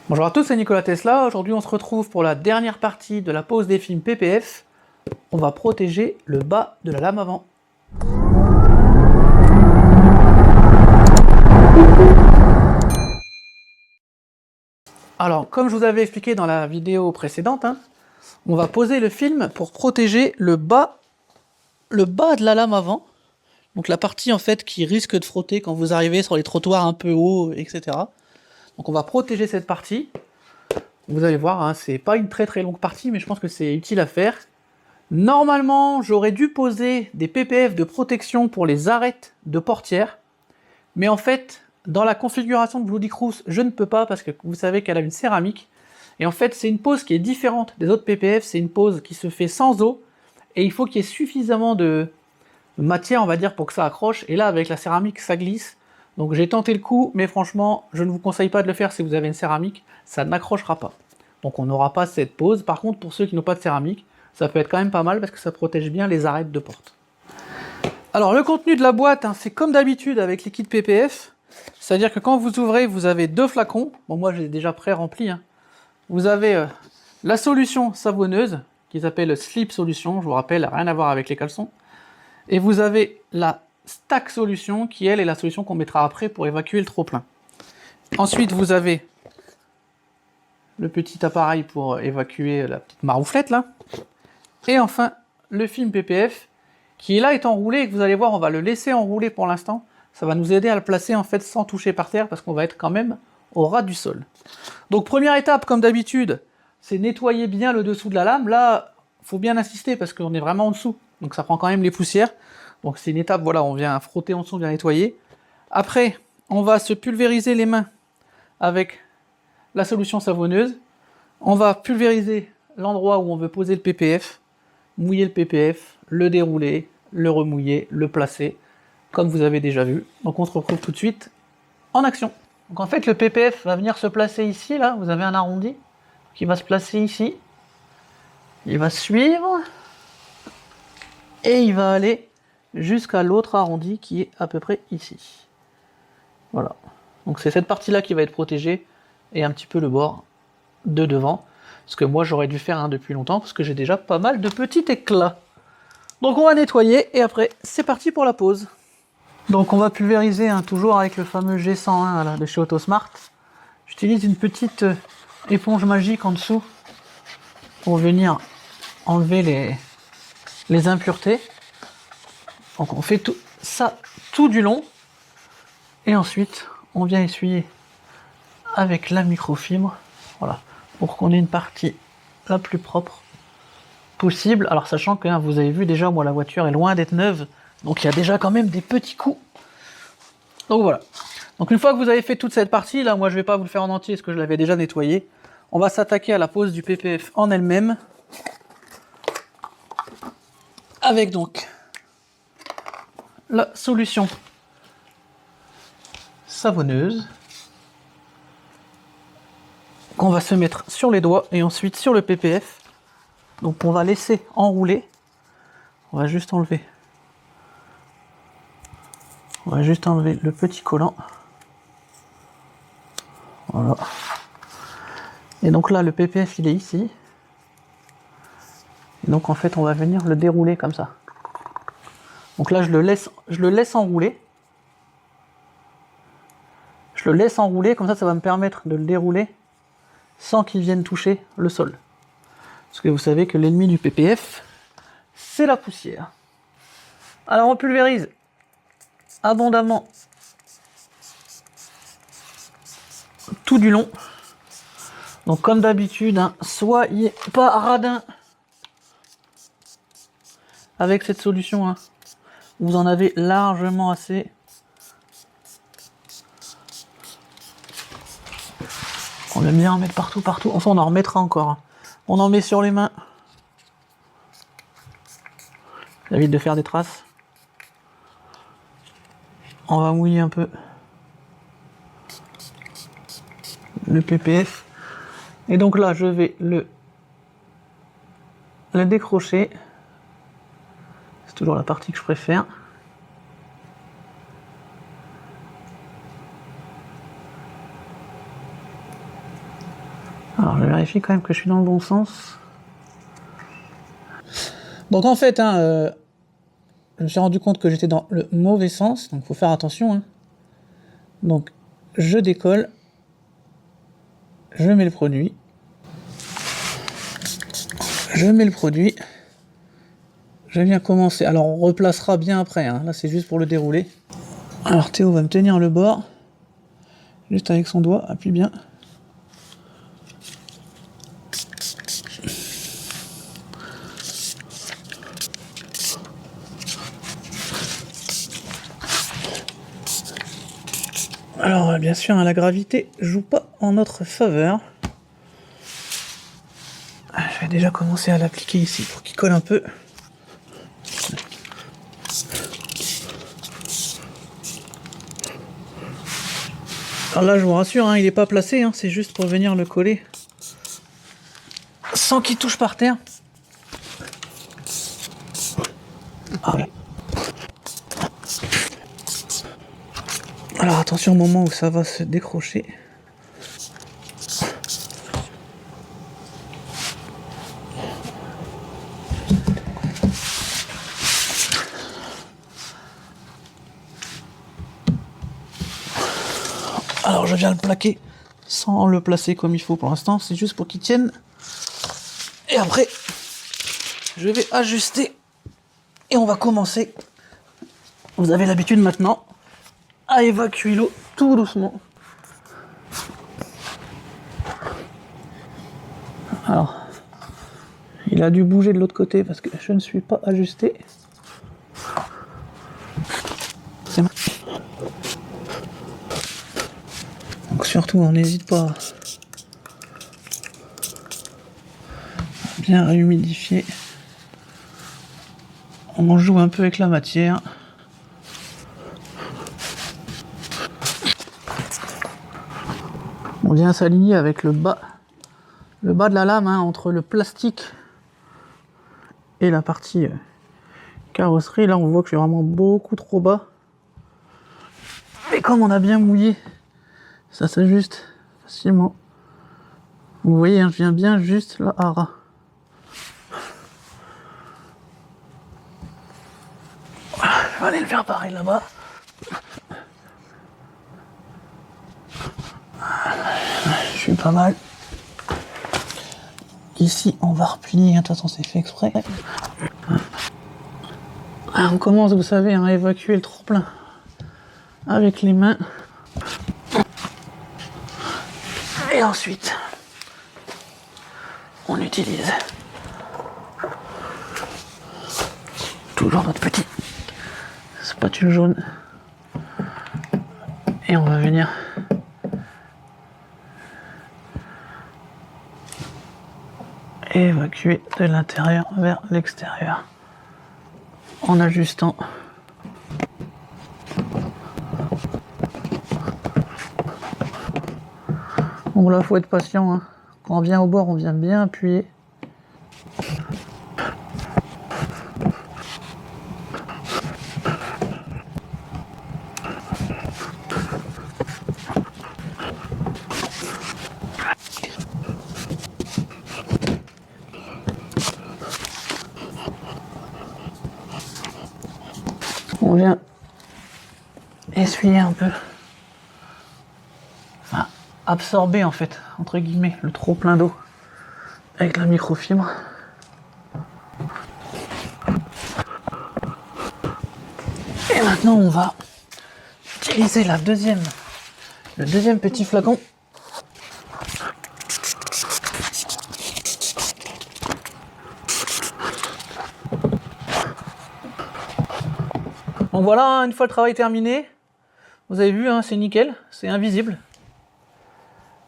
Bonjour à tous, c'est Nicolas Tesla. Aujourd'hui, on se retrouve pour la dernière partie de la pose des films PPF. On va protéger le bas de la lame avant. Alors, comme je vous avais expliqué dans la vidéo précédente, on va poser le film pour protéger le bas de la lame avant. Donc la partie en fait qui risque de frotter quand vous arrivez sur les trottoirs un peu hauts, etc. Donc on va protéger cette partie. Vous allez voir, c'est pas une très longue partie, mais je pense que c'est utile à faire. Normalement, j'aurais dû poser des PPF de protection pour les arêtes de portière, mais en fait, dans la configuration de Bloody Cruise, je ne peux pas parce que vous savez qu'elle a une céramique, et en fait, c'est une pose qui est différente des autres PPF, c'est une pose qui se fait sans eau, et il faut qu'il y ait suffisamment de matière, on va dire, pour que ça accroche, et là, avec la céramique, ça glisse. Donc j'ai tenté le coup, mais franchement, je ne vous conseille pas de le faire si vous avez une céramique, ça n'accrochera pas. Donc on n'aura pas cette pose. Par contre, pour ceux qui n'ont pas de céramique, ça peut être quand même pas mal parce que ça protège bien les arêtes de porte. Alors le contenu de la boîte, c'est comme d'habitude avec les kits PPF, c'est-à-dire que quand vous ouvrez, vous avez deux flacons. Bon, moi j'ai déjà pré-rempli. Vous avez la solution savonneuse qui s'appelle Slip Solution, je vous rappelle, rien à voir avec les caleçons. Et vous avez la Stack Solution qui elle est la solution qu'on mettra après pour évacuer le trop-plein. Ensuite vous avez le petit appareil pour évacuer la petite marouflette là. Et enfin, le film PPF, qui là est enroulé et que vous allez voir, on va le laisser enrouler pour l'instant. Ça va nous aider à le placer en fait sans toucher par terre parce qu'on va être quand même au ras du sol. Donc première étape, comme d'habitude, c'est nettoyer bien le dessous de la lame. Là, faut bien insister parce qu'on est vraiment en dessous, donc ça prend quand même les poussières. Donc c'est une étape, voilà, on vient frotter en dessous, bien nettoyer. Après, on va se pulvériser les mains avec la solution savonneuse. On va pulvériser l'endroit où on veut poser le PPF, mouiller le PPF, le dérouler, le remouiller, le placer, comme vous avez déjà vu. Donc on se retrouve tout de suite en action. Donc en fait le PPF va venir se placer ici, là, vous avez un arrondi qui va se placer ici. Il va suivre et il va aller jusqu'à l'autre arrondi qui est à peu près ici. Voilà. Donc c'est cette partie-là qui va être protégée et un petit peu le bord de devant. Ce que moi j'aurais dû faire depuis longtemps parce que j'ai déjà pas mal de petits éclats. Donc on va nettoyer et après c'est parti pour la pose. Donc on va pulvériser toujours avec le fameux G101 là, de chez Autosmart. J'utilise une petite éponge magique en dessous pour venir enlever les impuretés. Donc on fait tout ça tout du long et ensuite on vient essuyer avec la microfibre, voilà, pour qu'on ait une partie la plus propre possible. Alors sachant que vous avez vu déjà, moi la voiture est loin d'être neuve, donc il y a déjà quand même des petits coups. Donc voilà. Donc une fois que vous avez fait toute cette partie, là moi je vais pas vous le faire en entier parce que je l'avais déjà nettoyé. On va s'attaquer à la pose du PPF en elle-même. Avec donc la solution savonneuse qu'on va se mettre sur les doigts et ensuite sur le PPF. Donc on va laisser enrouler. On va juste enlever. On va juste enlever le petit collant. Voilà. Et donc là le PPF il est ici. Et donc en fait on va venir le dérouler comme ça. Donc là je le laisse enrouler. Je le laisse enrouler, comme ça va me permettre de le dérouler sans qu'il vienne toucher le sol. Parce que vous savez que l'ennemi du PPF, c'est la poussière. Alors on pulvérise abondamment tout du long. Donc comme d'habitude, soyez pas radin avec cette solution. Vous en avez largement assez. On aime bien en mettre partout. Enfin on en remettra encore. On en met sur les mains. Ça évite de faire des traces. On va mouiller un peu le PPF. Et donc là, je vais le décrocher. C'est toujours la partie que je préfère. Alors je vérifie quand même que je suis dans le bon sens. Donc en fait, hein, je me suis rendu compte que j'étais dans le mauvais sens, donc faut faire attention. Hein. Donc je décolle, je mets le produit, je viens commencer. Alors on replacera bien après, hein. Là c'est juste pour le dérouler. Alors Théo va me tenir le bord, juste avec son doigt, appuie bien. Alors bien sûr, hein, la gravité joue pas en notre faveur. Je vais déjà commencer à l'appliquer ici pour qu'il colle un peu. Alors là, je vous rassure, hein, il n'est pas placé, hein, c'est juste pour venir le coller sans qu'il touche par terre. Ah. Alors attention au moment où ça va se décrocher. Alors je viens le plaquer sans le placer comme il faut pour l'instant, c'est juste pour qu'il tienne. Et après, je vais ajuster et on va commencer. Vous avez l'habitude maintenant à évacuer l'eau tout doucement. Alors, il a dû bouger de l'autre côté parce que je ne suis pas ajusté. Donc surtout, on n'hésite pas à bien réhumidifier. On joue un peu avec la matière. On vient s'aligner avec le bas de la lame, hein, entre le plastique et la partie carrosserie. Là, on voit que je suis vraiment beaucoup trop bas. Mais comme on a bien mouillé, ça s'ajuste facilement. Vous voyez, hein, je viens bien juste là à ras. Je vais aller le faire pareil là-bas. Je suis pas mal. Ici, on va replier. De toute façon, c'est fait exprès. Alors, on commence, vous savez, à évacuer le trop-plein avec les mains. Et ensuite, on utilise toujours notre petit spatule jaune. Et on va venir évacuer de l'intérieur vers l'extérieur en ajustant. Bon là, faut être patient, hein. Quand on vient au bord, on vient bien appuyer. On vient essuyer un peu, enfin absorber en fait, entre guillemets, le trop plein d'eau avec la microfibre. Et maintenant on va utiliser le deuxième petit flacon. Donc voilà, une fois le travail terminé, vous avez vu, hein, c'est nickel, c'est invisible.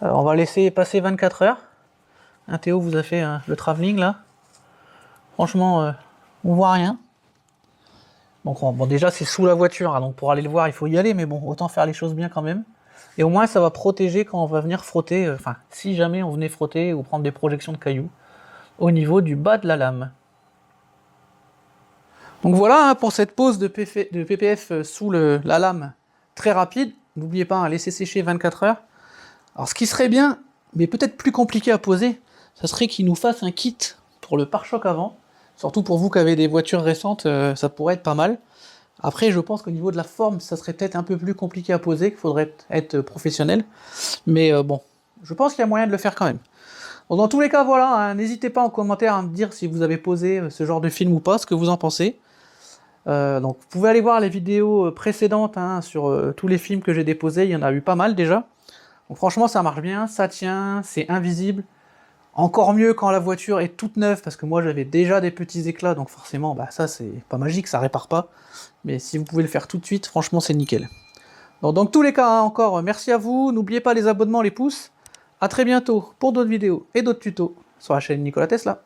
On va laisser passer 24 heures. Un Théo vous a fait le travelling là. Franchement, on voit rien. Donc bon, déjà c'est sous la voiture, hein, donc pour aller le voir il faut y aller, mais bon, autant faire les choses bien quand même. Et au moins ça va protéger quand on va venir frotter, enfin si jamais on venait frotter ou prendre des projections de cailloux au niveau du bas de la lame. Donc voilà, hein, pour cette pose de PPF sous la lame très rapide. N'oubliez pas, hein, laisser sécher 24 heures. Alors ce qui serait bien, mais peut-être plus compliqué à poser, ça serait qu'il nous fasse un kit pour le pare-choc avant. Surtout pour vous qui avez des voitures récentes, ça pourrait être pas mal. Après, je pense qu'au niveau de la forme, ça serait peut-être un peu plus compliqué à poser, qu'il faudrait être professionnel. Mais bon, je pense qu'il y a moyen de le faire quand même. Bon, dans tous les cas, voilà, hein, n'hésitez pas en commentaire à me dire si vous avez posé ce genre de film ou pas, ce que vous en pensez. Donc vous pouvez aller voir les vidéos précédentes hein, sur tous les films que j'ai déposés, il y en a eu pas mal déjà. Donc franchement ça marche bien, ça tient, c'est invisible. Encore mieux quand la voiture est toute neuve, parce que moi j'avais déjà des petits éclats, donc forcément bah, ça c'est pas magique, ça répare pas. Mais si vous pouvez le faire tout de suite, franchement c'est nickel. Donc dans tous les cas, hein, encore merci à vous, n'oubliez pas les abonnements, les pouces. A très bientôt pour d'autres vidéos et d'autres tutos sur la chaîne Nikola Tesla.